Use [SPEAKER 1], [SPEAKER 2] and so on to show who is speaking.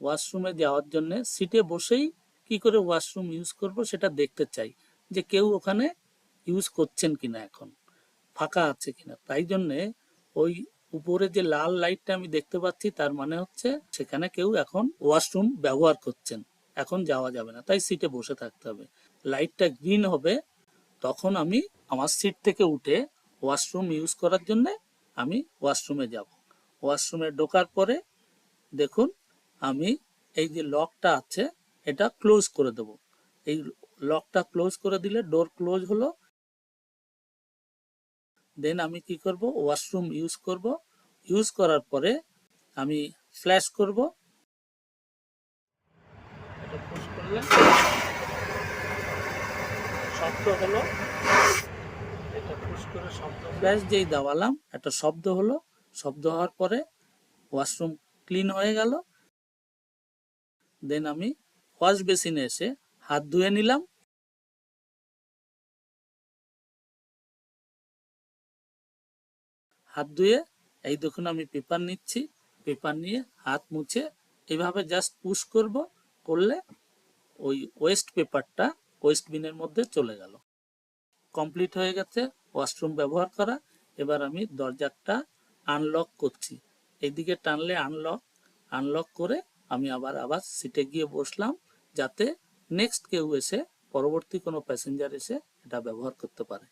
[SPEAKER 1] ওয়াশরুমে যাওয়ার জন্য সিটে বসেই কি করে ওয়াশরুম ইউজ করব সেটা দেখতে চাই যে কেউ ওখানে ইউজ করছেন কিনা, এখন ফাঁকা আছে কিনা। তাই জন্যে ওই উপরে যে লাল লাইটটা আমি দেখতে পাচ্ছি তার মানে হচ্ছে সেখানে কেউ এখন ওয়াশরুম ব্যবহার করছেন, এখন যাওয়া যাবে না, তাই সিটে বসে থাকতে হবে। লাইটটা গ্রিন হবে তখন আমি আমার সিট থেকে উঠে ওয়াশরুম ইউজ করার জন্য আমি ওয়াশরুমে যাব। ওয়াশরুমে ঢোকার পরে দেখুন আমি এই যে লকটা আছে এটা ক্লোজ করে দেব। এই লকটা ক্লোজ করে দিলে ডোর ক্লোজ হলো। দেন আমি কি করব, ওয়াশরুম ইউজ করব। ইউজ করার পরে আমি ফ্ল্যাশ করব। এটা পুশ করলে শব্দ হলো, এটা পুশ করে শব্দ, ফ্ল্যাশ যেই দাবালাম একটা শব্দ হলো। শব্দ হওয়ার পরে ওয়াশরুম ক্লিন হয়ে গেল। দেন আমি ওয়াশ বেসিনে এসে হাত ধুয়ে নিলাম। হাত ধুয়ে এই দেখুন আমি পেপার নিচ্ছি, পেপার নিয়ে হাত মুছে এইভাবে জাস্ট পুশ করব, করলে ওই ওয়েস্ট পেপারটা ওয়েস্ট বিনের মধ্যে চলে গেল। কমপ্লিট হয়ে গেছে ওয়াশরুম ব্যবহার করা। এবার আমি দরজাটা আনলক করছি, এইদিকে টানলে আনলক, আনলক করে আমি আবার সিটে গিয়ে বসলাম যাতে নেক্সট কেউ এসে, পরবর্তী কোনো প্যাসেঞ্জার এসে এটা ব্যবহার করতে পারে।